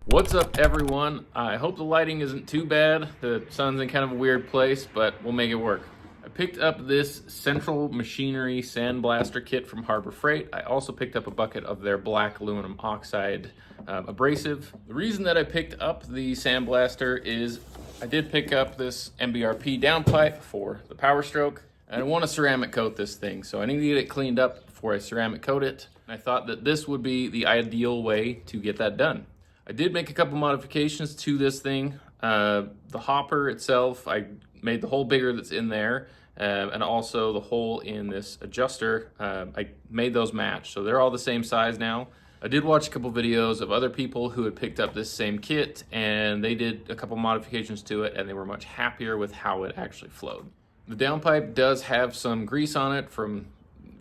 What's up, everyone? I hope the lighting isn't too bad. The sun's in kind of a weird place, but we'll make it work. I picked up this Central Machinery sandblaster kit from Harbor Freight. I also picked up a bucket of their black aluminum oxide abrasive. The reason that I picked up the sandblaster is I did pick up this MBRP downpipe for the Powerstroke, and I want to ceramic coat this thing, so I need to get it cleaned up before I ceramic coat it. And I thought that this would be the ideal way to get that done. I did make a couple modifications to this thing. The hopper itself, I made the hole bigger that's in there, and also the hole in this adjuster, I made those match. So they're all the same size now. I did watch a couple videos of other people who had picked up this same kit, and they did a couple modifications to it, and they were much happier with how it actually flowed. The downpipe does have some grease on it from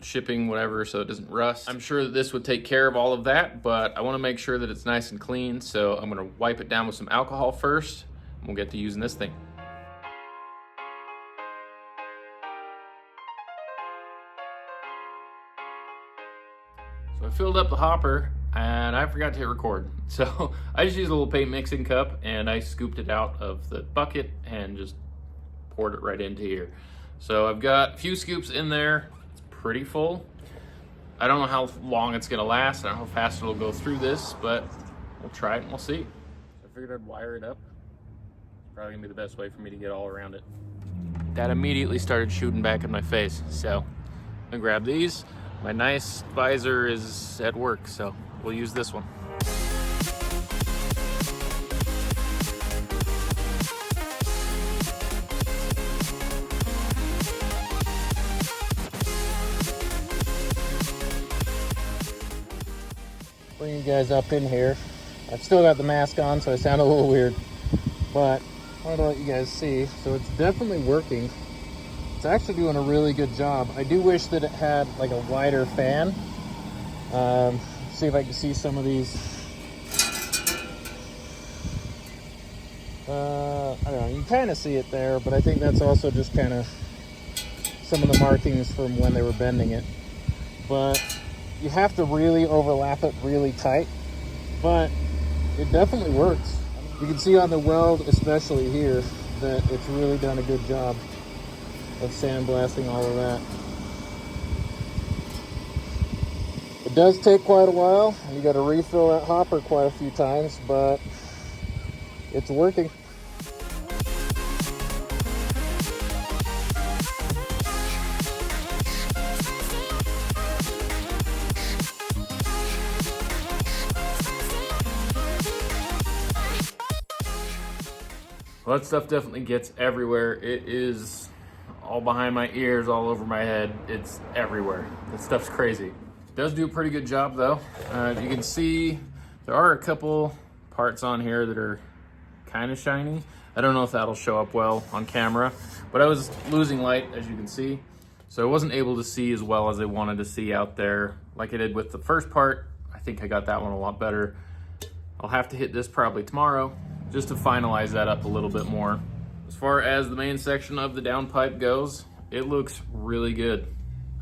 shipping, whatever, so it doesn't rust. I'm sure that this would take care of all of that, but I want to make sure that it's nice and clean, so I'm going to wipe it down with some alcohol first, and we'll get to using this thing. So I filled up the hopper, and I forgot to hit record. So I just used a little paint mixing cup, and I scooped it out of the bucket and just poured it right into here. So I've got a few scoops in there. Pretty full. I don't know how long it's gonna last. I don't know how fast it'll go through this, but we'll try it and we'll see. I figured I'd wire it up. It's probably gonna be the best way for me to get all around it. That immediately started shooting back in my face, so I'm gonna grab these. My nice visor is at work, so we'll use this one. Bring you guys up in here. I've still got the mask on, so I sound a little weird, but I wanted to let you guys see. So it's definitely working. It's actually doing a really good job. I do wish that it had like a wider fan. See if I can see some of these. I don't know, you can kind of see it there, but I think that's also just kind of some of the markings from when they were bending it. But you have to really overlap it really tight, but it definitely works. You can see on the weld, especially here, that it's really done a good job of sandblasting all of that. It does take quite a while, and you got to refill that hopper quite a few times, but it's working. Well, that stuff definitely gets everywhere. It is all behind my ears, all over my head. It's everywhere. That stuff's crazy. It does do a pretty good job though. You can see there are a couple parts on here that are kind of shiny. I don't know if that'll show up well on camera, but I was losing light, as you can see. So I wasn't able to see as well as I wanted to see out there like I did with the first part. I think I got that one a lot better. I'll have to hit this probably tomorrow, just to finalize that up a little bit more. As far as the main section of the downpipe goes, it looks really good.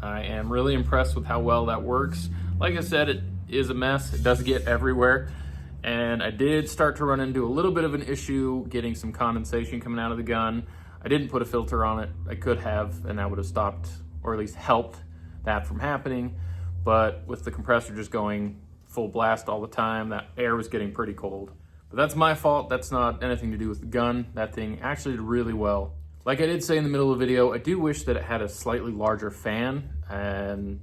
I am really impressed with how well that works. Like I said, it is a mess. It does get everywhere. And I did start to run into a little bit of an issue getting some condensation coming out of the gun. I didn't put a filter on it. I could have, and that would have stopped, or at least helped that from happening. But with the compressor just going full blast all the time, that air was getting pretty cold. But that's my fault. That's not anything to do with the gun. That thing actually did really well. Like I did say in the middle of the video, I do wish that it had a slightly larger fan, and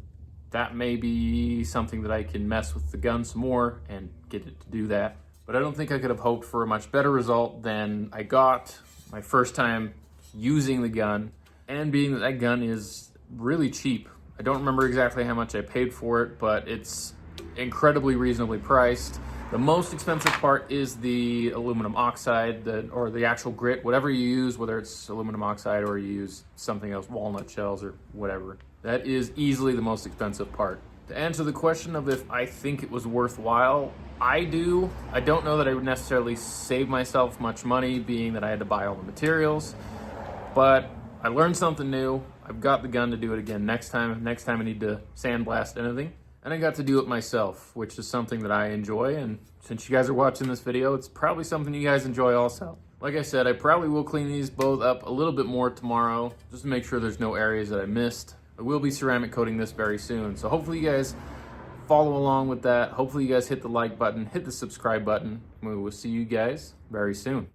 that may be something that I can mess with the gun some more and get it to do that. But I don't think I could have hoped for a much better result than I got my first time using the gun, and being that that gun is really cheap. I don't remember exactly how much I paid for it, but it's incredibly reasonably priced. The most expensive part is the aluminum oxide, or the actual grit, whatever you use, whether it's aluminum oxide or you use something else, walnut shells or whatever. That is easily the most expensive part. To answer the question of if I think it was worthwhile, I do. I don't know that I would necessarily save myself much money, being that I had to buy all the materials, but I learned something new. I've got the gun to do it again next time I need to sandblast anything. And I got to do it myself, which is something that I enjoy. And since you guys are watching this video, it's probably something you guys enjoy also. Like I said, I probably will clean these both up a little bit more tomorrow, just to make sure there's no areas that I missed. I will be ceramic coating this very soon. So hopefully you guys follow along with that. Hopefully you guys hit the like button, hit the subscribe button. We will see you guys very soon.